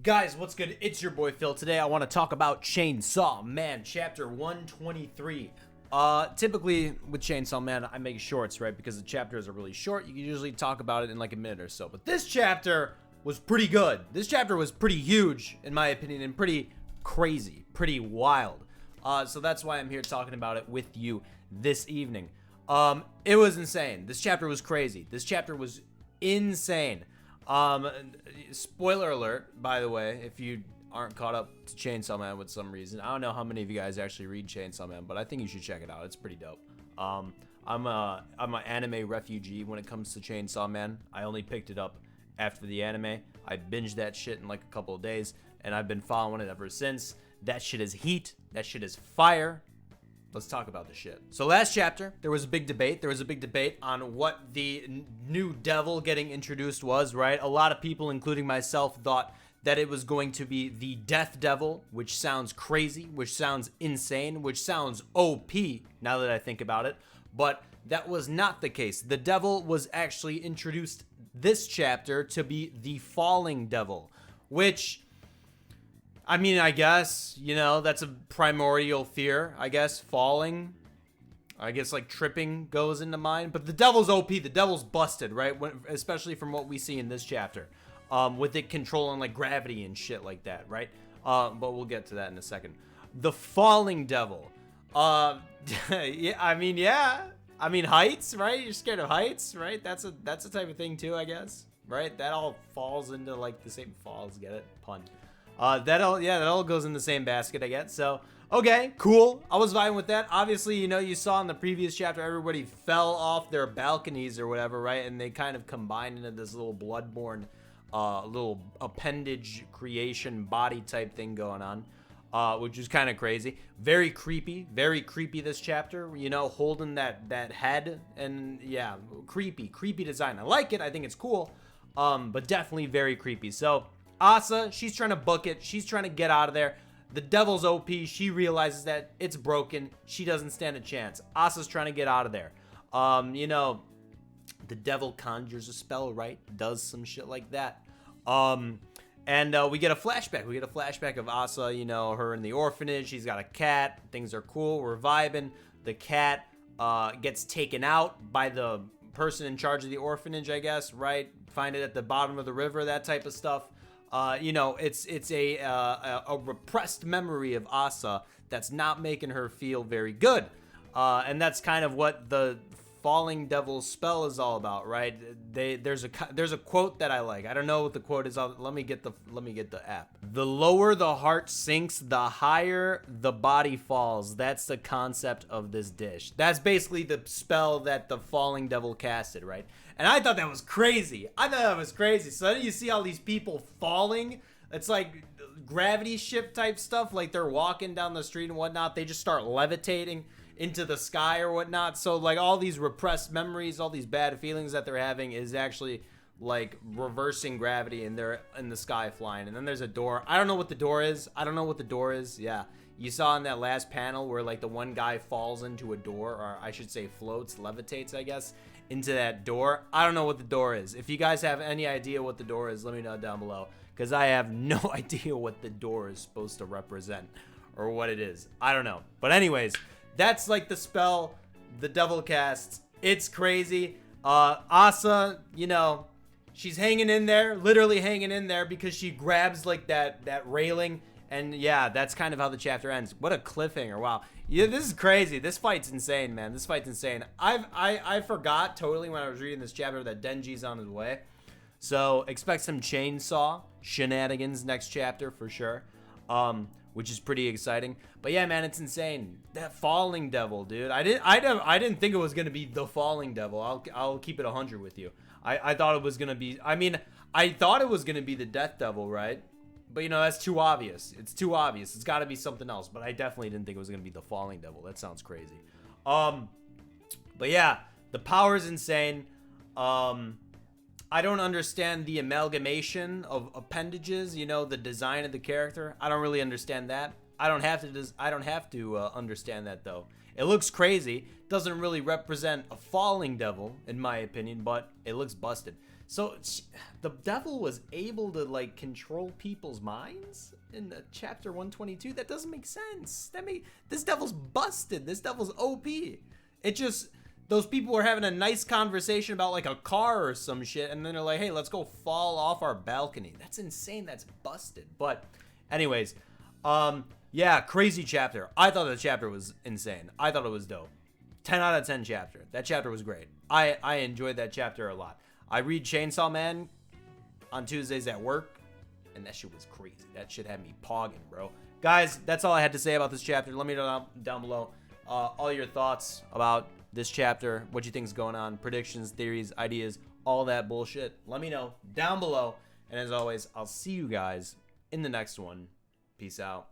Guys, what's good? It's your boy Phil. Today I want to talk about Chainsaw Man, chapter 123. Typically with Chainsaw Man, I make shorts, right? Because the chapters are really short. You can usually talk about it in like a minute or so. But this chapter was pretty good. This chapter was pretty huge, in my opinion, and pretty crazy, pretty wild. So that's why I'm here talking about it with you this evening. It was insane. This chapter was crazy. This chapter was insane. Spoiler alert, by the way, if you aren't caught up to Chainsaw Man with some reason. I don't know how many of you guys actually read Chainsaw Man, but I think you should check it out. It's pretty dope. I'm an anime refugee when it comes to Chainsaw Man. I only picked it up after the anime. I binged that shit in like a couple of days, and I've been following it ever since. That shit is heat. That shit is fire. Let's talk about the shit. So last chapter, there was a big debate. There was a big debate on what the new devil getting introduced was, right? A lot of people, including myself, thought that it was going to be the Death Devil, which sounds crazy, which sounds insane, which sounds OP, now that I think about it. But that was not the case. The devil was actually introduced this chapter to be the Falling Devil, which, I mean, I guess, you know, that's a primordial fear, I guess. Falling, I guess, like tripping goes into mind. But the devil's OP, the devil's busted, right? Especially from what we see in this chapter. With it controlling like gravity and shit like that, right? But we'll get to that in a second. The Falling Devil. Yeah, I mean heights, right? You're scared of heights, right? That's a type of thing too, I guess, right? That all falls into like the same falls. Get it? Pun. That all goes in the same basket, I guess. So, okay, cool. I was vibing with that. Obviously, you know, you saw in the previous chapter, everybody fell off their balconies or whatever, right? And they kind of combined into this little bloodborne, little appendage creation body type thing going on, which was kind of crazy. Very creepy this chapter, you know, holding that head, and yeah, creepy design. I like it. I think it's cool, but definitely very creepy. So Asa, she's trying to book it. She's trying to get out of there. The devil's OP. She realizes that it's broken. She doesn't stand a chance. Asa's trying to get out of there. You know, the devil conjures a spell, right? Does some shit like that. And we get a flashback. We get a flashback of Asa, you know, her in the orphanage. She's got a cat. Things are cool. We're vibing. The cat gets taken out by the person in charge of the orphanage, I guess, right? Find it at the bottom of the river, that type of stuff. You know, it's a repressed memory of Asa that's not making her feel very good. And that's kind of what the Falling Devil's spell is all about, right? There's a quote that I like. I don't know what the quote is. Let me get the app. The lower the heart sinks, the higher the body falls. That's the concept of this dish. That's basically the spell that the Falling Devil casted, right? And I thought that was crazy. So then you see all these people falling. It's like gravity ship type stuff. Like they're walking down the street and whatnot. They just start levitating into the sky or whatnot. So like all these repressed memories, all these bad feelings that they're having is actually like reversing gravity, and they're in the sky flying. And then there's a door. I don't know what the door is. Yeah. You saw in that last panel where like the one guy falls into a door, or I should say floats, levitates, I guess, into that door. I don't know what the door is. If you guys have any idea what the door is, let me know down below, because I have no idea what the door is supposed to represent or what it is. I don't know. But anyways, that's like the spell the devil casts. It's crazy. Asa, you know, she's hanging in there, literally hanging in there, because she grabs like that railing. And yeah, that's kind of how the chapter ends. What a cliffhanger. Wow. Yeah, this is crazy. This fight's insane, man. This fight's insane. I forgot totally when I was reading this chapter that Denji's on his way. So expect some chainsaw shenanigans next chapter for sure. Which is pretty exciting. But yeah, man, it's insane. That Falling Devil, dude. I didn't think it was gonna be the Falling Devil. I'll keep it 100 with you. I thought it was gonna be. I mean, I thought it was gonna be the Death Devil, right? But you know, that's too obvious. It's too obvious. It's got to be something else. But I definitely didn't think it was gonna be the Falling Devil. That sounds crazy. But yeah, the power is insane. I don't understand the amalgamation of appendages, you know, the design of the character. I don't really understand that. I don't have to understand that though. It looks crazy. Doesn't really represent a falling devil in my opinion, but it looks busted. So the devil was able to like control people's minds in chapter 122. That doesn't make sense. This devil's busted. This devil's OP. It just, those people were having a nice conversation about like a car or some shit, and then they're like, hey, let's go fall off our balcony. That's insane. That's busted. But anyways, yeah, crazy chapter. I thought the chapter was insane. I thought it was dope. 10 out of 10 chapter. That chapter was great. I enjoyed that chapter a lot. I read Chainsaw Man on Tuesdays at work, and that shit was crazy. That shit had me pogging, bro. Guys, that's all I had to say about this chapter. Let me know down below all your thoughts about this chapter, what you think is going on, predictions, theories, ideas, all that bullshit. Let me know down below. And as always, I'll see you guys in the next one. Peace out.